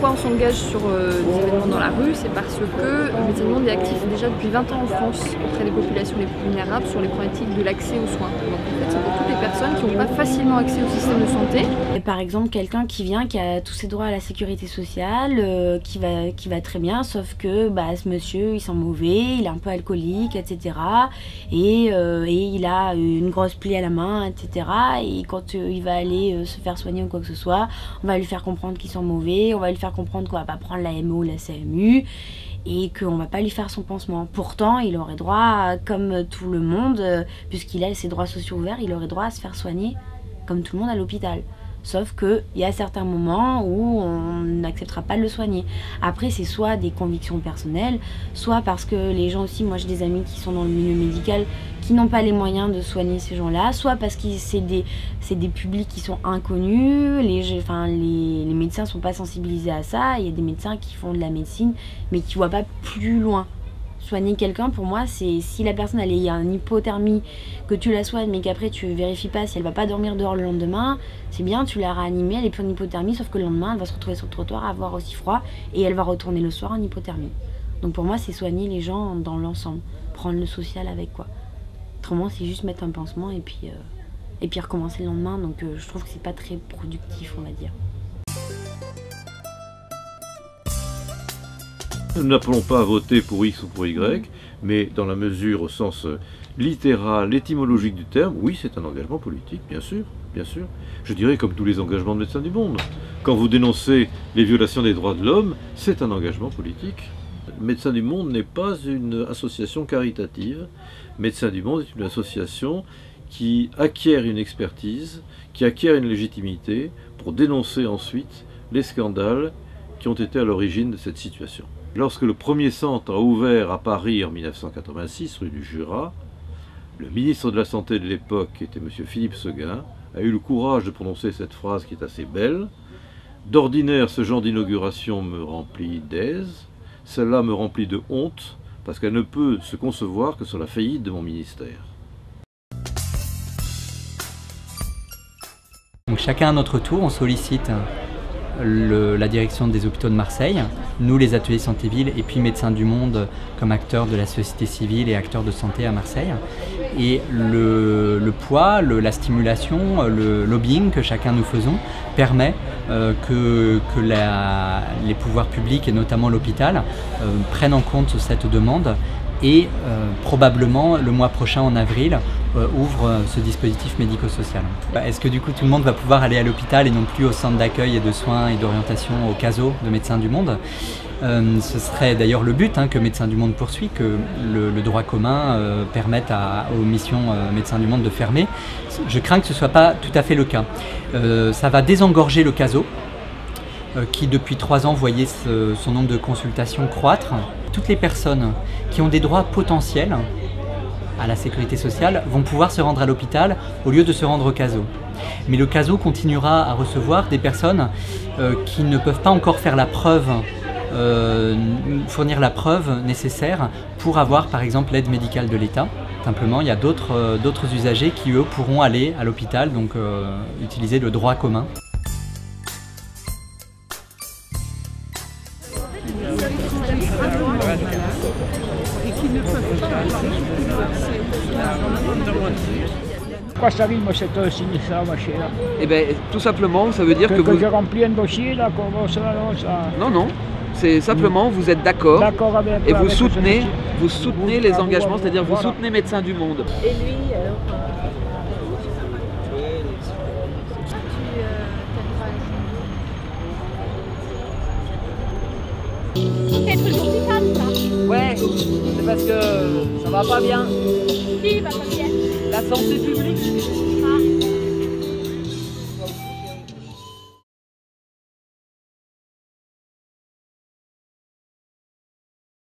pourquoi on s'engage sur des événements dans la rue, c'est parce que Médecins du Monde est actif déjà depuis 20 ans en France auprès des populations les plus vulnérables sur les problématiques de l'accès aux soins. Donc en fait c'est pour toutes les personnes qui n'ont pas facilement accès au système de santé. Et par exemple quelqu'un qui vient, qui a tous ses droits à la sécurité sociale, qui va très bien, sauf que ce monsieur il sent mauvais, il est un peu alcoolique, etc. Et il a une grosse plaie à la main, etc. Et quand il va aller se faire soigner ou quoi que ce soit, on va lui faire comprendre qu'il sent mauvais, on va lui faire comprendre qu'on va pas prendre la MO ou la CMU et qu'on va pas lui faire son pansement. Pourtant, il aurait droit, comme tout le monde, puisqu'il a ses droits sociaux ouverts, il aurait droit à se faire soigner comme tout le monde à l'hôpital. Sauf qu'il y a certains moments où on n'acceptera pas de le soigner. Après, c'est soit des convictions personnelles, soit parce que les gens aussi, moi j'ai des amis qui sont dans le milieu médical, qui n'ont pas les moyens de soigner ces gens-là, soit parce que c'est des publics qui sont inconnus, les médecins ne sont pas sensibilisés à ça, il y a des médecins qui font de la médecine, mais qui ne voient pas plus loin. Soigner quelqu'un, pour moi, c'est si la personne elle est en hypothermie, que tu la soignes, mais qu'après tu vérifies pas si elle va pas dormir dehors le lendemain, c'est bien, tu l'as réanimée, elle est plus en hypothermie, sauf que le lendemain, elle va se retrouver sur le trottoir, avoir aussi froid, et elle va retourner le soir en hypothermie. Donc pour moi, c'est soigner les gens dans l'ensemble, prendre le social avec quoi. Autrement, c'est juste mettre un pansement et puis recommencer le lendemain, donc je trouve que c'est pas très productif, on va dire. Nous n'appelons pas à voter pour X ou pour Y, mais dans la mesure au sens littéral, étymologique du terme, oui, c'est un engagement politique, bien sûr, bien sûr. Je dirais comme tous les engagements de Médecins du Monde. Quand vous dénoncez les violations des droits de l'homme, c'est un engagement politique. Médecins du Monde n'est pas une association caritative. Médecins du Monde est une association qui acquiert une expertise, qui acquiert une légitimité pour dénoncer ensuite les scandales qui ont été à l'origine de cette situation. Lorsque le premier centre a ouvert à Paris en 1986, rue du Jura, le ministre de la Santé de l'époque, qui était M. Philippe Séguin, a eu le courage de prononcer cette phrase qui est assez belle. « D'ordinaire, ce genre d'inauguration me remplit d'aise. Celle-là me remplit de honte, parce qu'elle ne peut se concevoir que sur la faillite de mon ministère. » Donc chacun à notre tour, on sollicite la direction des hôpitaux de Marseille, nous les ateliers santé ville et puis Médecins du Monde comme acteurs de la société civile et acteurs de santé à Marseille. Et le poids, la stimulation, le lobbying que chacun nous faisons permet que les pouvoirs publics et notamment l'hôpital prennent en compte cette demande et probablement le mois prochain en avril ouvre ce dispositif médico-social. Est-ce que du coup tout le monde va pouvoir aller à l'hôpital et non plus au centre d'accueil et de soins et d'orientation au CASO de Médecins du Monde? Ce serait d'ailleurs le but que Médecins du Monde poursuit, que le droit commun permette aux missions Médecins du Monde de fermer. Je crains que ce ne soit pas tout à fait le cas. Ça va désengorger le CASO, qui depuis 3 ans voyait son nombre de consultations croître. Toutes les personnes qui ont des droits potentiels à la sécurité sociale vont pouvoir se rendre à l'hôpital au lieu de se rendre au CASO. Mais le CASO continuera à recevoir des personnes qui ne peuvent pas encore faire la preuve, fournir la preuve nécessaire pour avoir par exemple l'aide médicale de l'État. Simplement, il y a d'autres usagers qui eux pourront aller à l'hôpital, donc utiliser le droit commun. Quoi ça rime cette sinistra machin-là? Eh bien, tout simplement, ça veut dire que vous... j'ai rempli un dossier là, comment ça... Non, non, c'est simplement, vous êtes d'accord et vous soutenez les engagements, c'est-à-dire vous soutenez Médecins du Monde. Et lui, Ouais, c'est parce que ça va pas bien. Qui va pas bien? La santé publique.